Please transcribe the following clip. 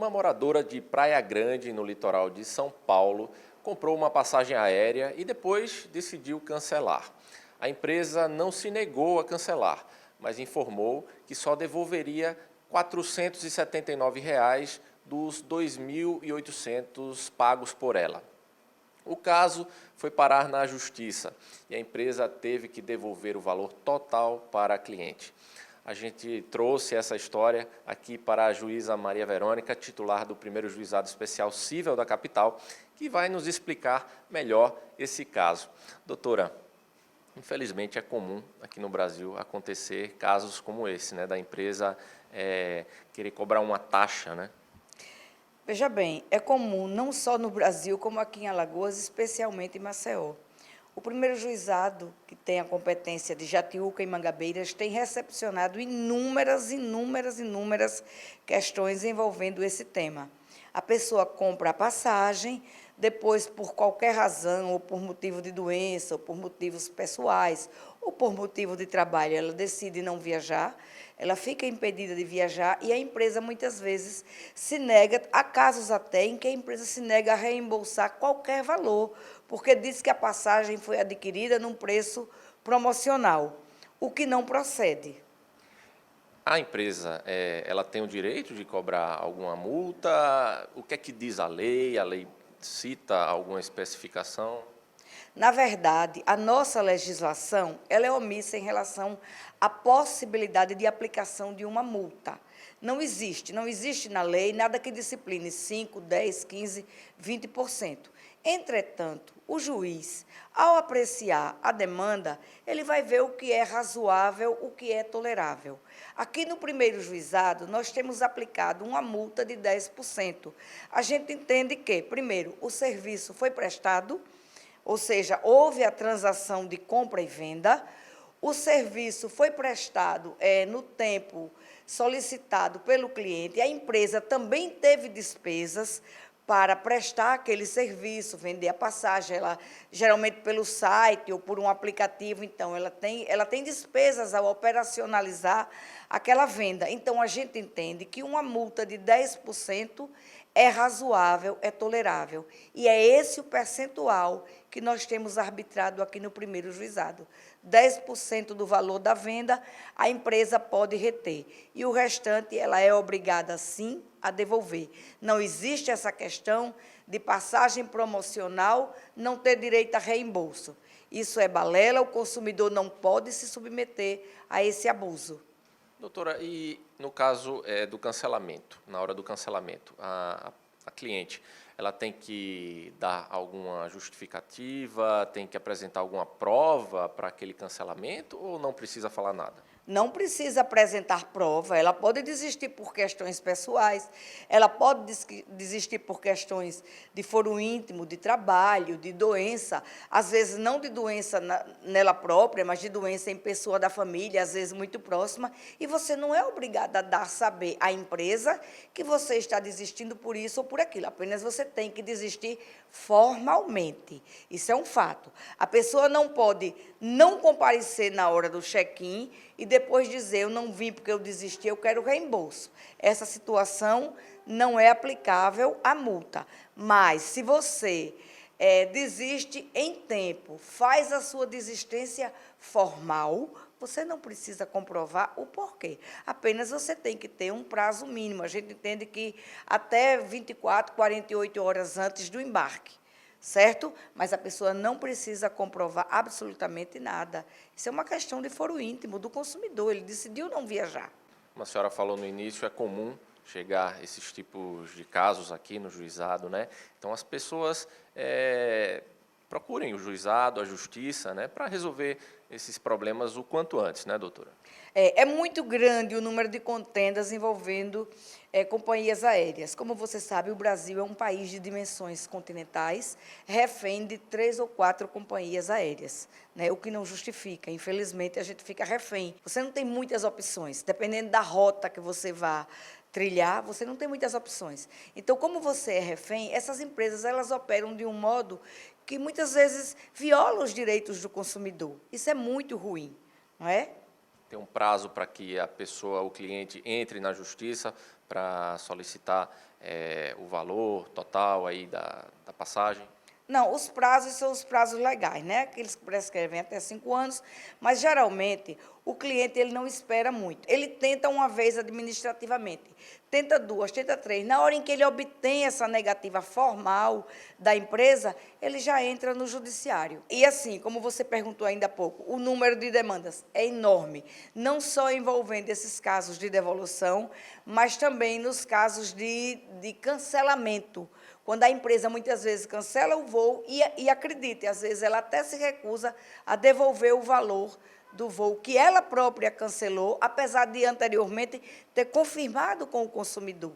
Uma moradora de Praia Grande, no litoral de São Paulo, comprou uma passagem aérea e depois decidiu cancelar. A empresa não se negou a cancelar, mas informou que só devolveria R$ 479 dos 2.800 pagos por ela. O caso foi parar na justiça e a empresa teve que devolver o valor total para a cliente. A gente trouxe essa história aqui para a juíza Maria Verônica, titular do primeiro juizado especial cível da capital, que vai nos explicar melhor esse caso. Doutora, infelizmente é comum aqui no Brasil acontecer casos como esse, né, da empresa querer cobrar uma taxa, né? Veja bem, é comum não só no Brasil, como aqui em Alagoas, especialmente em Maceió. O primeiro juizado, que tem a competência de Jatiúca e Mangabeiras, tem recepcionado inúmeras questões envolvendo esse tema. A pessoa compra a passagem, depois, por qualquer razão, ou por motivo de doença, ou por motivos pessoais, ou por motivo de trabalho, ela decide não viajar, ela fica impedida de viajar e a empresa, muitas vezes, se nega, há casos até em que a empresa se nega a reembolsar qualquer valor, porque diz que a passagem foi adquirida num preço promocional, o que não procede. A empresa, ela tem o direito de cobrar alguma multa? O que é que diz a lei? A lei cita alguma especificação? Na verdade, a nossa legislação ela é omissa em relação à possibilidade de aplicação de uma multa. Não existe na lei nada que discipline 5, 10, 15, 20%. Entretanto, o juiz, ao apreciar a demanda, ele vai ver o que é razoável, o que é tolerável. Aqui no primeiro juizado, nós temos aplicado uma multa de 10%. A gente entende que, primeiro, o serviço foi prestado, ou seja, houve a transação de compra e venda, o serviço foi prestado no tempo solicitado pelo cliente, a empresa também teve despesas para prestar aquele serviço, vender a passagem, ela, geralmente pelo site ou por um aplicativo, então ela tem despesas ao operacionalizar aquela venda. Então, a gente entende que uma multa de 10% é razoável, é tolerável. E é esse o percentual que nós temos arbitrado aqui no primeiro juizado. 10% do valor da venda a empresa pode reter. E o restante ela é obrigada, sim, a devolver. Não existe essa questão de passagem promocional não ter direito a reembolso. Isso é balela, o consumidor não pode se submeter a esse abuso. Doutora, e no caso do cancelamento, na hora do cancelamento, a cliente, ela tem que dar alguma justificativa, tem que apresentar alguma prova para aquele cancelamento ou não precisa falar nada? Não precisa apresentar prova, ela pode desistir por questões pessoais, ela pode desistir por questões de foro íntimo, de trabalho, de doença, às vezes não de doença nela própria, mas de doença em pessoa da família, às vezes muito próxima, e você não é obrigada a dar saber à empresa que você está desistindo por isso ou por aquilo, apenas você tem que desistir formalmente. Isso é um fato. A pessoa não pode não comparecer na hora do check-in e depois dizer, eu não vim porque eu desisti, eu quero reembolso. Essa situação não é aplicável à multa. Mas, se você desiste em tempo, faz a sua desistência formal, você não precisa comprovar o porquê. Apenas você tem que ter um prazo mínimo. A gente entende que até 24, 48 horas antes do embarque, certo? Mas a pessoa não precisa comprovar absolutamente nada. Isso é uma questão de foro íntimo do consumidor. Ele decidiu não viajar. Como a senhora falou no início, é comum chegar esses tipos de casos aqui no juizado, né? Então, as pessoas procurem o juizado, a justiça, né, para resolver esses problemas o quanto antes, né, doutora? É muito grande o número de contendas envolvendo companhias aéreas. Como você sabe, o Brasil é um país de dimensões continentais, refém de 3 ou 4 companhias aéreas, né? O que não justifica. Infelizmente, a gente fica refém. Você não tem muitas opções. Dependendo da rota que você vá trilhar, você não tem muitas opções. Então, como você é refém, essas empresas elas operam de um modo que muitas vezes viola os direitos do consumidor. Isso é muito ruim, não é? Tem um prazo para que a pessoa, o cliente, entre na justiça para solicitar o valor total aí da passagem? Não, os prazos são os prazos legais, né? Que eles prescrevem até 5 anos, mas geralmente o cliente ele não espera muito. Ele tenta uma vez administrativamente, tenta 2, tenta 3. Na hora em que ele obtém essa negativa formal da empresa, ele já entra no judiciário. E assim, como você perguntou ainda há pouco, o número de demandas é enorme, não só envolvendo esses casos de devolução, mas também nos casos de cancelamento. Quando a empresa, muitas vezes, cancela o voo e acredite, às vezes ela até se recusa a devolver o valor do voo que ela própria cancelou, apesar de anteriormente ter confirmado com o consumidor.